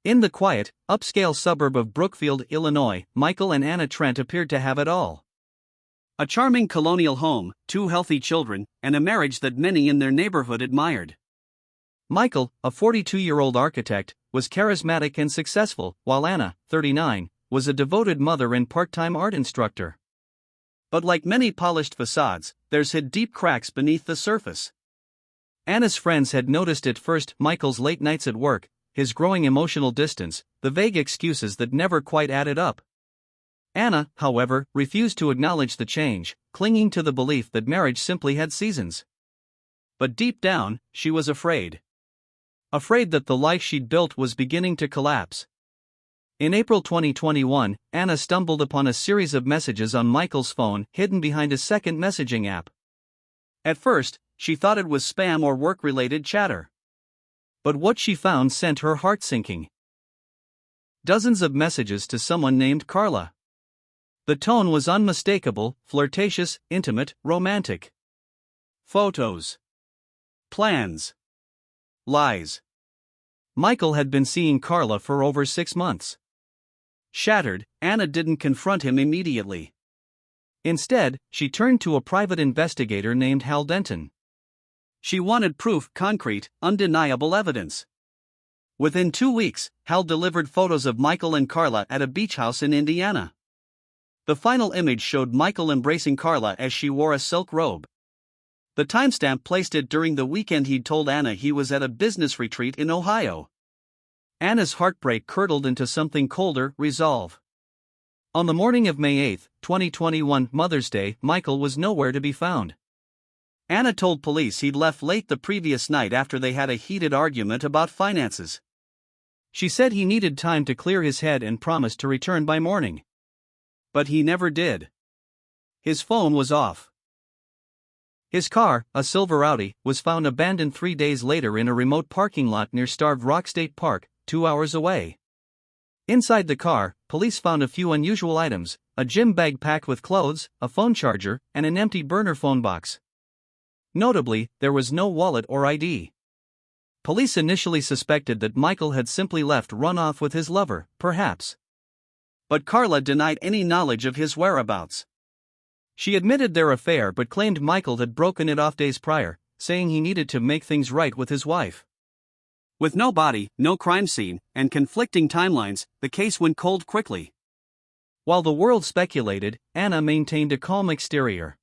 In the quiet, upscale suburb of Brookfield, Illinois, Michael and Anna Trent appeared to have it all. A charming colonial home, 2 healthy children, and a marriage that many in their neighborhood admired. Michael, a 42-year-old architect, was charismatic and successful, while Anna, 39, was a devoted mother and part-time art instructor. But like many polished facades, there's hid deep cracks beneath the surface. Anna's friends had noticed at first Michael's late nights at work, his growing emotional distance, the vague excuses that never quite added up. Anna, however, refused to acknowledge the change, clinging to the belief that marriage simply had seasons. But deep down, she was afraid. Afraid that the life she'd built was beginning to collapse. In April 2021, Anna stumbled upon a series of messages on Michael's phone hidden behind a second messaging app. At first, she thought it was spam or work-related chatter. But what she found sent her heart sinking. Dozens of messages to someone named Carla. The tone was unmistakable, flirtatious, intimate, romantic. Photos. Plans. Lies. Michael had been seeing Carla for over 6 months. Shattered, Anna didn't confront him immediately. Instead, she turned to a private investigator named Hal Denton. She wanted proof, concrete, undeniable evidence. Within 2 weeks, Hal delivered photos of Michael and Carla at a beach house in Indiana. The final image showed Michael embracing Carla as she wore a silk robe. The timestamp placed it during the weekend he'd told Anna he was at a business retreat in Ohio. Anna's heartbreak curdled into something colder, resolve. On the morning of May 8, 2021, Mother's Day, Michael was nowhere to be found. Anna told police he'd left late the previous night after they had a heated argument about finances. She said he needed time to clear his head and promised to return by morning. But he never did. His phone was off. His car, a silver Audi, was found abandoned 3 days later in a remote parking lot near Starved Rock State Park, 2 hours away. Inside the car, police found a few unusual items: a gym bag packed with clothes, a phone charger, and an empty burner phone box. Notably, there was no wallet or ID. Police initially suspected that Michael had simply run off with his lover, perhaps. But Carla denied any knowledge of his whereabouts. She admitted their affair but claimed Michael had broken it off days prior, saying he needed to make things right with his wife. With no body, no crime scene, and conflicting timelines, the case went cold quickly. While the world speculated, Anna maintained a calm exterior.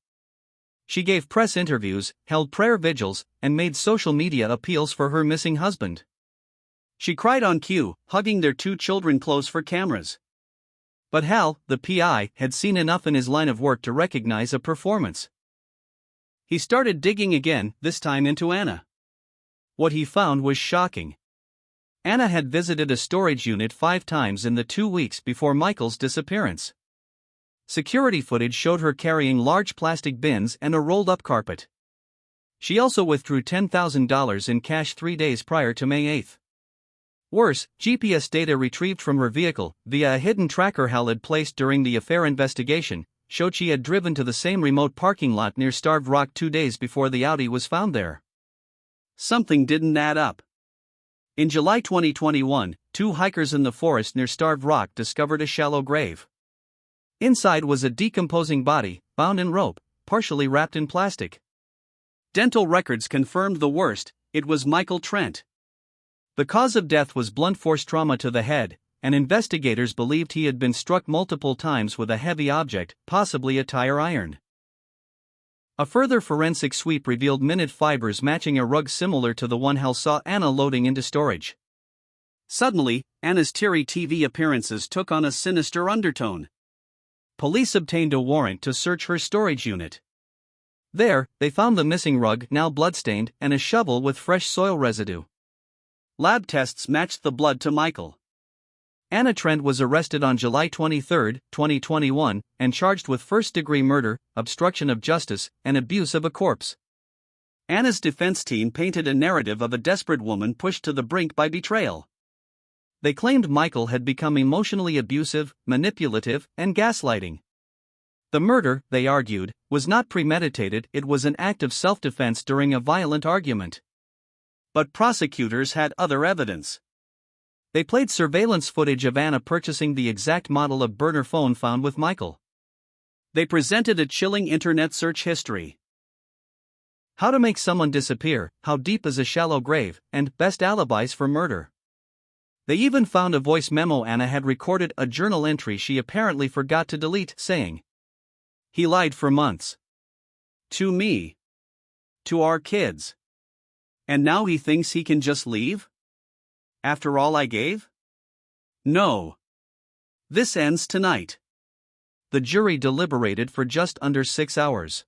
She gave press interviews, held prayer vigils, and made social media appeals for her missing husband. She cried on cue, hugging their 2 children close for cameras. But Hal, the PI, had seen enough in his line of work to recognize a performance. He started digging again, this time into Anna. What he found was shocking. Anna had visited a storage unit 5 times in the 2 weeks before Michael's disappearance. Security footage showed her carrying large plastic bins and a rolled-up carpet. She also withdrew $10,000 in cash 3 days prior to May 8. Worse, GPS data retrieved from her vehicle, via a hidden tracker Hal had placed during the affair investigation, showed she had driven to the same remote parking lot near Starved Rock 2 days before the Audi was found there. Something didn't add up. In July 2021, 2 hikers in the forest near Starved Rock discovered a shallow grave. Inside was a decomposing body, bound in rope, partially wrapped in plastic. Dental records confirmed the worst: it was Michael Trent. The cause of death was blunt force trauma to the head, and investigators believed he had been struck multiple times with a heavy object, possibly a tire iron. A further forensic sweep revealed minute fibers matching a rug similar to the one Hal saw Anna loading into storage. Suddenly, Anna's teary TV appearances took on a sinister undertone. Police obtained a warrant to search her storage unit. There, they found the missing rug, now bloodstained, and a shovel with fresh soil residue. Lab tests matched the blood to Michael. Anna Trent was arrested on July 23, 2021, and charged with first-degree murder, obstruction of justice, and abuse of a corpse. Anna's defense team painted a narrative of a desperate woman pushed to the brink by betrayal. They claimed Michael had become emotionally abusive, manipulative, and gaslighting. The murder, they argued, was not premeditated, it was an act of self-defense during a violent argument. But prosecutors had other evidence. They played surveillance footage of Anna purchasing the exact model of burner phone found with Michael. They presented a chilling internet search history. How to make someone disappear, how deep is a shallow grave, and best alibis for murder. They even found a voice memo Anna had recorded, a journal entry she apparently forgot to delete, saying, "He lied for months. To me. To our kids. And now he thinks he can just leave? After all I gave? No. This ends tonight." The jury deliberated for just under 6 hours.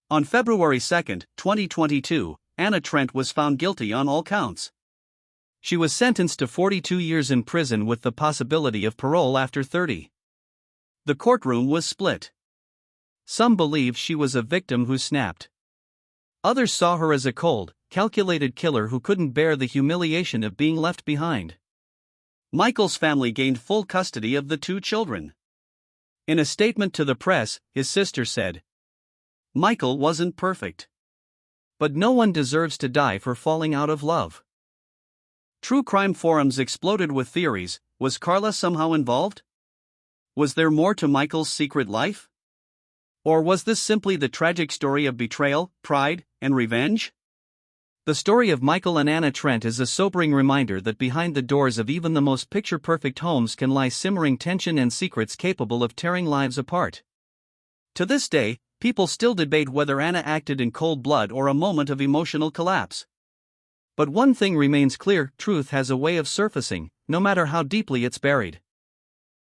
On February 2, 2022, Anna Trent was found guilty on all counts. She was sentenced to 42 years in prison with the possibility of parole after 30. The courtroom was split. Some believe she was a victim who snapped. Others saw her as a cold, calculated killer who couldn't bear the humiliation of being left behind. Michael's family gained full custody of the 2 children. In a statement to the press, his sister said, "Michael wasn't perfect. But no one deserves to die for falling out of love." True crime forums exploded with theories. Was Carla somehow involved? Was there more to Michael's secret life? Or was this simply the tragic story of betrayal, pride, and revenge? The story of Michael and Anna Trent is a sobering reminder that behind the doors of even the most picture-perfect homes can lie simmering tension and secrets capable of tearing lives apart. To this day, people still debate whether Anna acted in cold blood or a moment of emotional collapse. But one thing remains clear: truth has a way of surfacing, no matter how deeply it's buried.